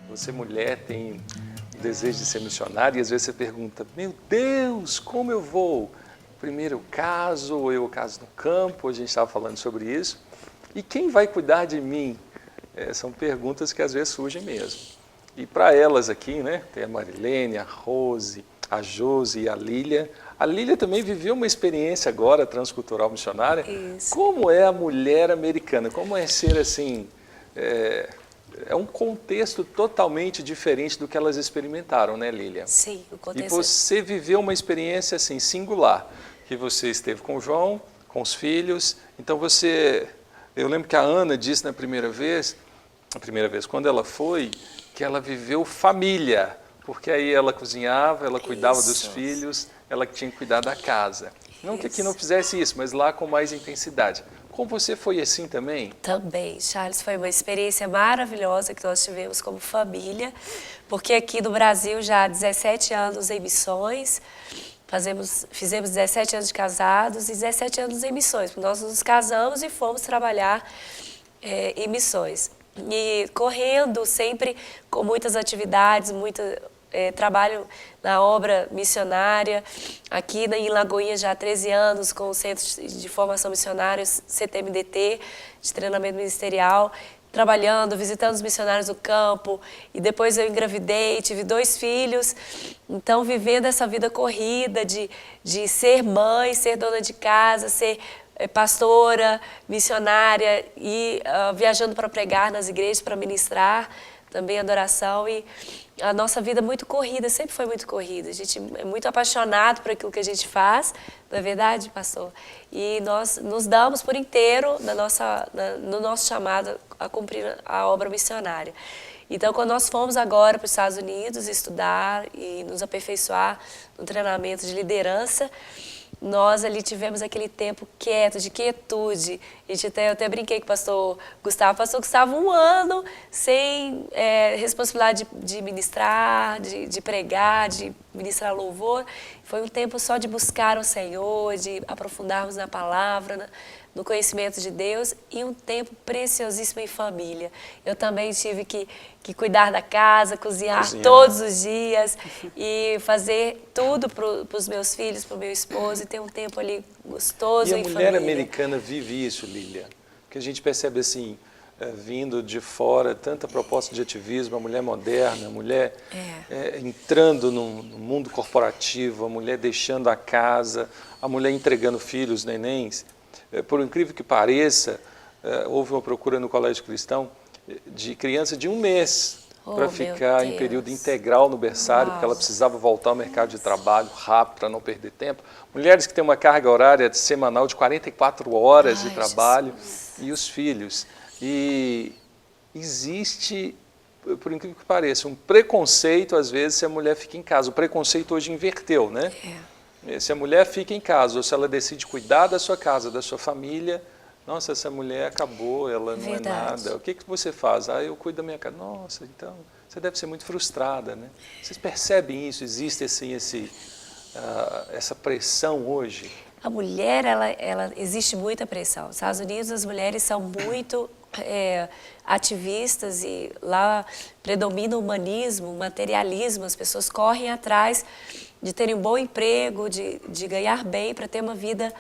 Você, mulher, tem o desejo de ser missionária e às vezes você pergunta, meu Deus, como eu vou? Primeiro eu caso, ou eu caso no campo, a gente estava falando sobre isso. E quem vai cuidar de mim? São perguntas que às vezes surgem mesmo. E para elas aqui, né, tem a Marilene, a Rose, a Josi e a Lília. A Lília também viveu uma experiência agora transcultural missionária. Isso. Como é a mulher americana? Como é ser assim... É um contexto totalmente diferente do que elas experimentaram, né, Lília? Sim, o E contexto. você viveu uma experiência assim singular, que você esteve com o João, com os filhos. Então eu lembro que a Ana disse na primeira vez, quando ela foi, que ela viveu família, porque aí ela cozinhava, ela cuidava dos filhos, ela que tinha que cuidar da casa. Não que aqui não fizesse isso, mas lá com mais intensidade. Com você foi assim também? Também, Charles, foi uma experiência maravilhosa que nós tivemos como família, porque aqui no Brasil já há 17 anos em missões, fizemos 17 anos de casados e 17 anos em missões, porque nós nos casamos e fomos trabalhar em missões. E correndo sempre com muitas atividades, trabalho na obra missionária, aqui em Lagoinha já há 13 anos, com o Centro de Formação Missionária, CTMDT, de treinamento ministerial, trabalhando, visitando os missionários do campo, e depois eu engravidei, tive 2 filhos, então vivendo essa vida corrida de ser mãe, ser dona de casa, ser pastora, missionária, e viajando para pregar nas igrejas, para ministrar, também adoração, e a nossa vida muito corrida, sempre foi muito corrida. A gente é muito apaixonado por aquilo que a gente faz, não é verdade, pastor? E nós nos damos por inteiro no nosso chamado a cumprir a obra missionária. Então, quando nós fomos agora para os Estados Unidos estudar e nos aperfeiçoar no treinamento de liderança, nós ali tivemos aquele tempo quieto, de quietude. Eu até brinquei com o pastor Gustavo. Pastor Gustavo, 1 ano sem responsabilidade de ministrar, de pregar, de ministrar louvor. Foi um tempo só de buscar o Senhor, de aprofundarmos na palavra, no conhecimento de Deus, e um tempo preciosíssimo em família. Eu também tive que cuidar da casa, cozinhar todos os dias e fazer tudo para os meus filhos, para o meu esposo, e ter um tempo ali gostoso em família. E a mulher americana vive isso, Lília? Porque a gente percebe assim, vindo de fora, tanta proposta de ativismo, a mulher moderna, a mulher entrando no mundo corporativo, a mulher deixando a casa, a mulher entregando filhos, nenéns. Por incrível que pareça, houve uma procura no Colégio Cristão de criança de 1 mês para ficar em período integral no berçário, porque ela precisava voltar ao mercado de trabalho rápido para não perder tempo. Mulheres que têm uma carga horária semanal de 44 horas de trabalho, e os filhos. E existe, por incrível que pareça, um preconceito às vezes se a mulher fica em casa. O preconceito hoje inverteu, né? Se a mulher fica em casa, ou se ela decide cuidar da sua casa, da sua família, nossa, essa mulher acabou, ela não é nada. O que você faz? Eu cuido da minha casa. Nossa, então, você deve ser muito frustrada, né? Vocês percebem isso? Existe assim, essa pressão hoje? A mulher, existe muita pressão. Nos Estados Unidos, as mulheres são muito ativistas, e lá predomina o humanismo, o materialismo. As pessoas correm atrás de terem um bom emprego, de ganhar bem, para ter uma vida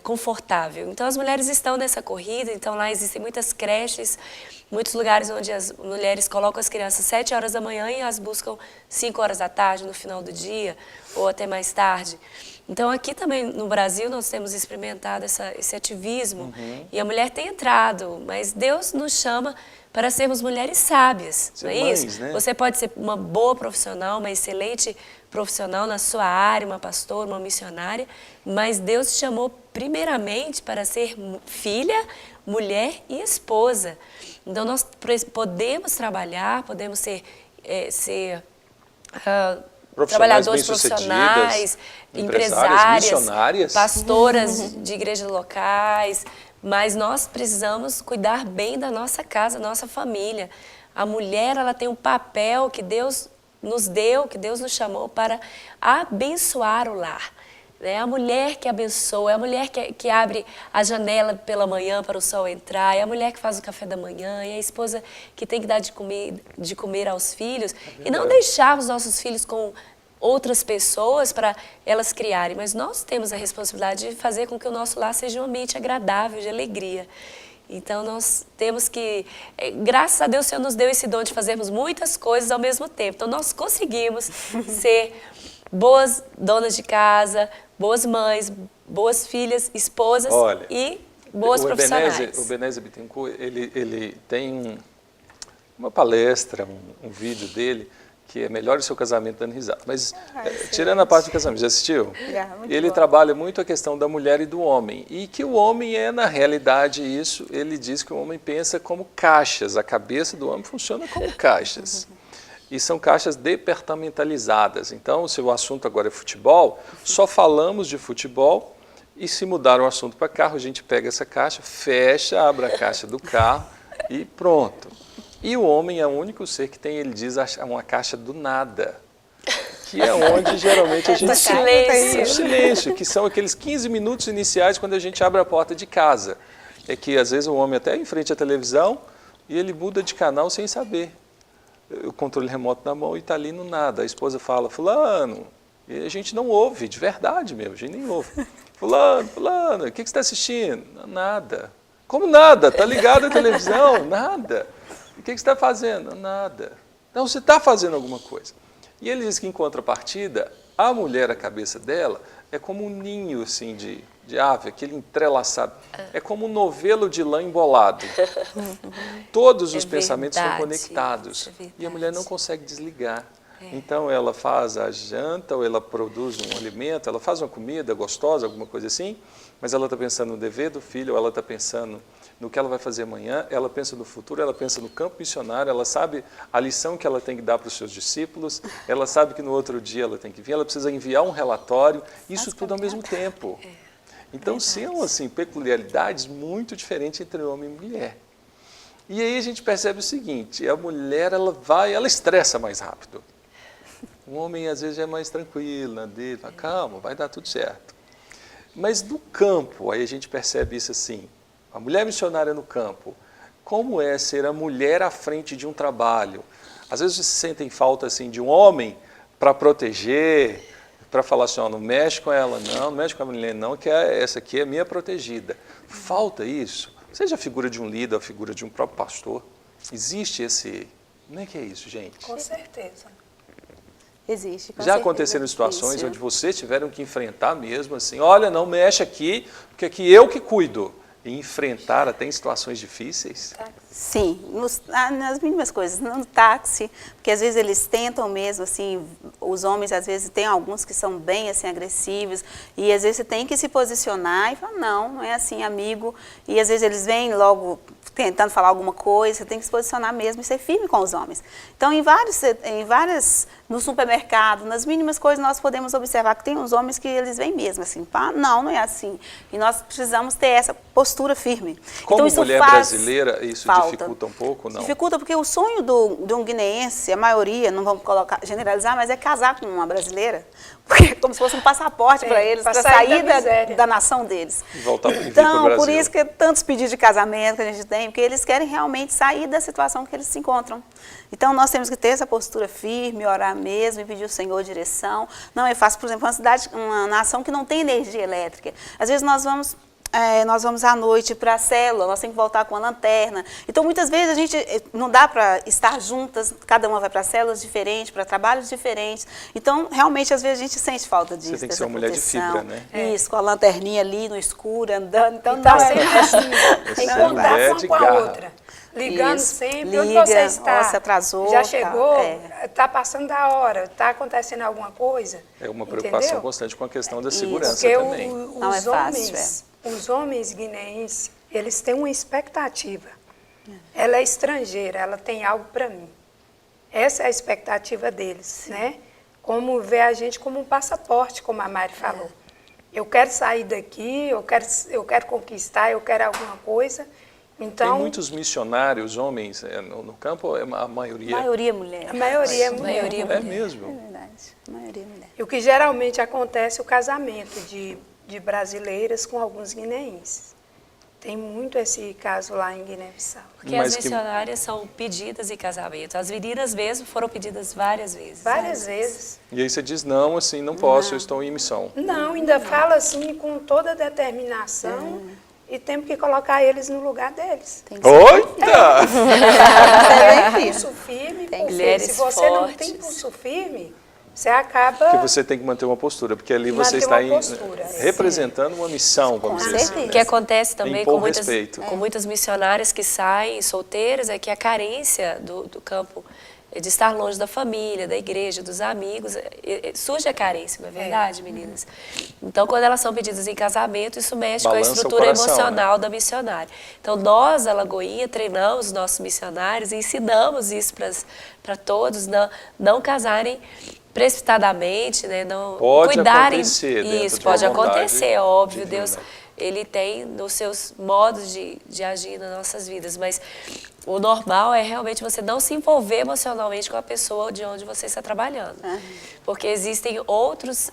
confortável. Então, as mulheres estão nessa corrida. Então, lá existem muitas creches, muitos lugares onde as mulheres colocam as crianças 7 horas da manhã e as buscam 5 horas da tarde, no final do dia, ou até mais tarde. Então, aqui também no Brasil, nós temos experimentado esse ativismo, e a mulher tem entrado, mas Deus nos chama para sermos mulheres sábias, não é isso? Né? Você pode ser uma boa profissional, uma excelente profissional na sua área, uma pastora, uma missionária, mas Deus te chamou primeiramente para ser filha, mulher e esposa. Então, nós podemos trabalhar, podemos ser trabalhadores profissionais, empresárias, missionárias, pastoras de igrejas locais, mas nós precisamos cuidar bem da nossa casa, da nossa família. A mulher, ela tem um papel que Deus nos deu, que Deus nos chamou para abençoar o lar. É a mulher que abençoa, é a mulher que abre a janela pela manhã para o sol entrar, é a mulher que faz o café da manhã, é a esposa que tem que dar de comer aos filhos. E não deixar os nossos filhos com outras pessoas para elas criarem, mas nós temos a responsabilidade de fazer com que o nosso lar seja um ambiente agradável, de alegria. Então, nós temos que, graças a Deus, o Senhor nos deu esse dom de fazermos muitas coisas ao mesmo tempo. Então, nós conseguimos ser boas donas de casa, boas mães, boas filhas, esposas. Olha, E boas profissionais. O Ebenezer Bittencourt, ele tem uma palestra, um vídeo dele, que é Melhore o Seu Casamento Dando Risada. Mas, tirando a parte do casamento, já assistiu? Ele trabalha muito a questão da mulher e do homem. E que o homem é, na realidade, isso. Ele diz que o homem pensa como caixas. A cabeça do homem funciona como caixas. E são caixas departamentalizadas. Então, se o assunto agora é futebol, só falamos de futebol. E se mudar o assunto para carro, a gente pega essa caixa, fecha, abre a caixa do carro e pronto. E o homem é o único ser que tem, ele diz, uma caixa do nada, que é onde geralmente a gente... silêncio. O silêncio, que são aqueles 15 minutos iniciais quando a gente abre a porta de casa. É que às vezes o homem até em frente à televisão e ele muda de canal sem saber. O controle remoto na mão e está ali no nada. A esposa fala, fulano, e a gente não ouve, de verdade mesmo, a gente nem ouve. Fulano, o que você está assistindo? Nada. Como nada? Está ligado à televisão? Nada. O que você está fazendo? Nada. Então, você está fazendo alguma coisa. E ele diz que, em contrapartida, a mulher, a cabeça dela, é como um ninho assim, de ave, aquele entrelaçado. É como um novelo de lã embolado. Todos os pensamentos são conectados. E a mulher não consegue desligar. Então, ela faz a janta, ou ela produz um alimento, ela faz uma comida gostosa, alguma coisa assim, mas ela está pensando no dever do filho, ou ela está pensando no que ela vai fazer amanhã, ela pensa no futuro, ela pensa no campo missionário, ela sabe a lição que ela tem que dar para os seus discípulos, ela sabe que no outro dia ela tem que vir, ela precisa enviar um relatório, isso tudo ao mesmo tempo. Então, são assim, peculiaridades muito diferentes entre homem e mulher. E aí a gente percebe o seguinte, a mulher, ela estressa mais rápido. O homem, às vezes, é mais tranquilo, na dele, fala, calma, vai dar tudo certo. Mas no campo, aí a gente percebe isso assim, a mulher missionária no campo, como é ser a mulher à frente de um trabalho? Às vezes vocês sentem falta assim, de um homem para proteger, para falar assim, ó, não mexe com ela não mexe com a mulher não, que essa aqui é minha protegida. Falta isso. Seja a figura de um líder, a figura de um próprio pastor. Existe esse... Como é que é isso, gente? Com certeza. Existe. Já aconteceram situações onde vocês tiveram que enfrentar mesmo assim, olha, não mexe aqui, porque aqui eu que cuido. E enfrentar até em situações difíceis? Sim, nas mínimas coisas, no táxi, porque às vezes eles tentam mesmo, assim, os homens às vezes tem alguns que são bem assim agressivos e às vezes você tem que se posicionar e falar, não é assim, amigo, e às vezes eles vêm logo tentando falar alguma coisa, você tem que se posicionar mesmo e ser firme com os homens. Então, no supermercado, nas mínimas coisas, nós podemos observar que tem uns homens que eles vêm mesmo assim, pá, não é assim. E nós precisamos ter essa postura firme. Como então, isso mulher brasileira, isso dificulta um pouco, não? Dificulta porque o sonho de um guineense, a maioria, não vamos generalizar, mas é casar com uma brasileira, porque é como se fosse um passaporte para eles, para sair da nação deles. E voltar para então, o Brasil. por isso que tantos pedidos de casamento que a gente tem, porque eles querem realmente sair da situação que eles se encontram. Então, nós temos que ter essa postura firme, orar mesmo e pedir ao Senhor direção. Não é fácil, por exemplo, uma nação que não tem energia elétrica. Às vezes nós vamos à noite para a célula, nós temos que voltar com a lanterna. Então, muitas vezes, a gente não dá para estar juntas, cada uma vai para células diferentes, para trabalhos diferentes. Então, realmente, às vezes, a gente sente falta disso. Você tem que ser uma mulher de fibra, né? Isso, com a lanterninha ali no escuro, andando. Então, não é assim. Tem que contar uma com a outra. Ligando isso, sempre, onde você está? Se atrasou, já chegou? Está passando da hora? Está acontecendo alguma coisa? É uma preocupação constante com a questão da segurança porque também. Não é fácil, os homens guineenses, eles têm uma expectativa. Ela é estrangeira, ela tem algo para mim. Essa é a expectativa deles, né? Como ver a gente como um passaporte, como a Mari falou. Eu quero sair daqui, eu quero conquistar, eu quero alguma coisa, Então, Tem muitos missionários, homens, no campo, a maioria... Maioria mulher. a maioria é mulher. maioria É mulher. mesmo? É verdade, a maioria mulher. E o que geralmente acontece é o casamento de brasileiras com alguns guineenses. Tem muito esse caso lá em Guiné-Bissau. Porque Mas as que- missionárias são pedidas em casamento. As meninas mesmo foram pedidas várias vezes. Várias vezes. E aí você diz, não, assim, não posso, eu estou em missão. Não, ainda fala assim com toda determinação e temos que colocar eles no lugar deles. Tem que ser. Oita! Tem pulso firme, porque Mulheres se você não fortes. tem pulso firme, você acaba... Porque você tem que manter uma postura, porque ali você Manter está uma postura, representando uma missão, vamos Com dizer assim. certeza. O que acontece também Impor com muitas, respeito. com muitas missionárias que saem solteiras é que a carência do campo de estar longe da família, da igreja, dos amigos, surge a carência, não é verdade, meninas? Então, quando elas são pedidas em casamento, isso mexe com a Balança o estrutura coração, emocional da missionária. Então, nós, a Lagoinha, treinamos os nossos missionários e ensinamos isso para todos, não casarem precipitadamente, né? Não Pode cuidarem. acontecer dentro Isso de pode uma vontade acontecer, óbvio. divina. Deus, ele tem nos seus modos de agir nas nossas vidas, mas o normal é realmente você não se envolver emocionalmente com a pessoa de onde você está trabalhando. Porque existem outros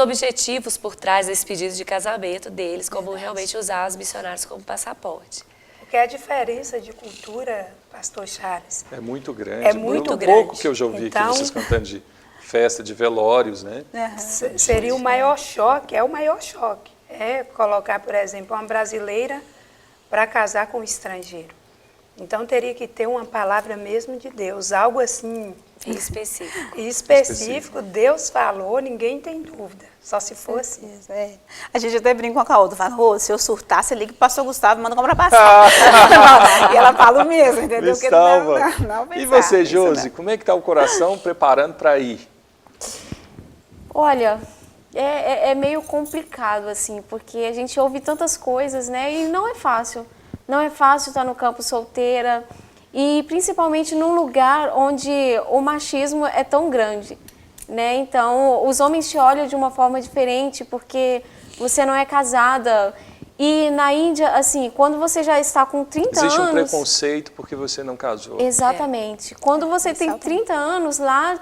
objetivos por trás desse pedido de casamento deles, como realmente usar os missionários como passaporte. Porque a diferença de cultura, pastor Charles, É muito grande. É muito Pelo grande. pouco que eu já ouvi Então- aqui, vocês cantando de festa, de velórios, né? seria o maior choque, é o maior choque. É colocar, por exemplo, uma brasileira para casar com um estrangeiro. Então teria que ter uma palavra mesmo de Deus, algo assim Em específico. específico. Deus falou, ninguém tem dúvida, só se for assim. É. A gente até brinca com a outra, fala, "Ô, se eu surtar, você liga pro pastor Gustavo e manda comprar passagem." E ela fala o mesmo, entendeu? Me Porque salva. não E pensar, você, isso Josi, como é que está o coração preparando para ir? Olha, é meio complicado, assim, porque a gente ouve tantas coisas, né? E não é fácil. Não é fácil estar no campo solteira e principalmente num lugar onde o machismo é tão grande, né? Então, os homens te olham de uma forma diferente porque você não é casada. E na Índia, assim, quando você já está com 30 Existe um anos... preconceito porque você não casou. Exatamente. Quando você tem 30 anos lá,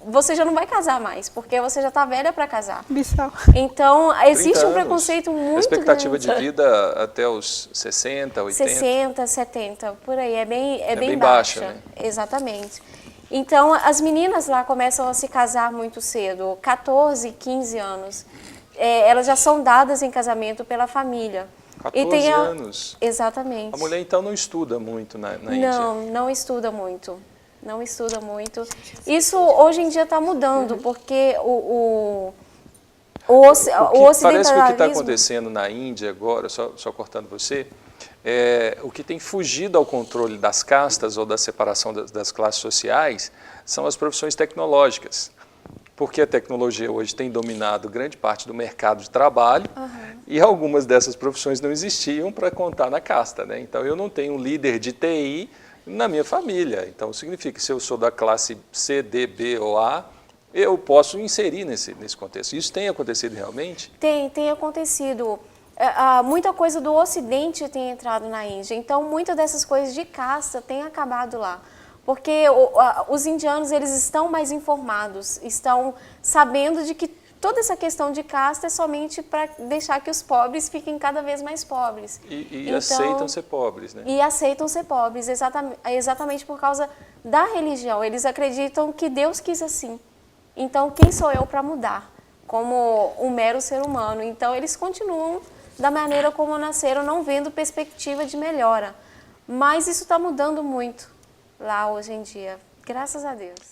você já não vai casar mais, porque você já está velha para casar. Bissau. Então, existe 30 um anos. preconceito muito A expectativa grande. de vida até os 60, 80. 60, 70, por aí. É bem bem baixa. baixa, né? Exatamente. Então, as meninas lá começam a se casar muito cedo, 14, 15 anos. Elas já são dadas em casamento pela família. 14 anos. Exatamente. A mulher, então, não estuda muito na Índia. Não estuda muito. Não estuda muito. Isso hoje em dia está mudando, porque o ocidentalismo... Parece que o que está acontecendo na Índia agora, só cortando você, o que tem fugido ao controle das castas ou da separação das classes sociais são as profissões tecnológicas. Porque a tecnologia hoje tem dominado grande parte do mercado de trabalho e algumas dessas profissões não existiam para contar na casta, né? Então, eu não tenho um líder de TI na minha família. Então, significa que se eu sou da classe C, D, B ou A, eu posso inserir nesse contexto. Isso tem acontecido realmente? Tem acontecido. Muita coisa do Ocidente tem entrado na Índia. Então, muitas dessas coisas de casta tem acabado lá. Porque os indianos, eles estão mais informados, estão sabendo de que toda essa questão de casta é somente para deixar que os pobres fiquem cada vez mais pobres. E Então, aceitam ser pobres, né? E aceitam ser pobres, exatamente por causa da religião. Eles acreditam que Deus quis assim. Então, quem sou eu para mudar? Como um mero ser humano. Então, eles continuam da maneira como nasceram, não vendo perspectiva de melhora. Mas isso está mudando muito lá hoje em dia, graças a Deus.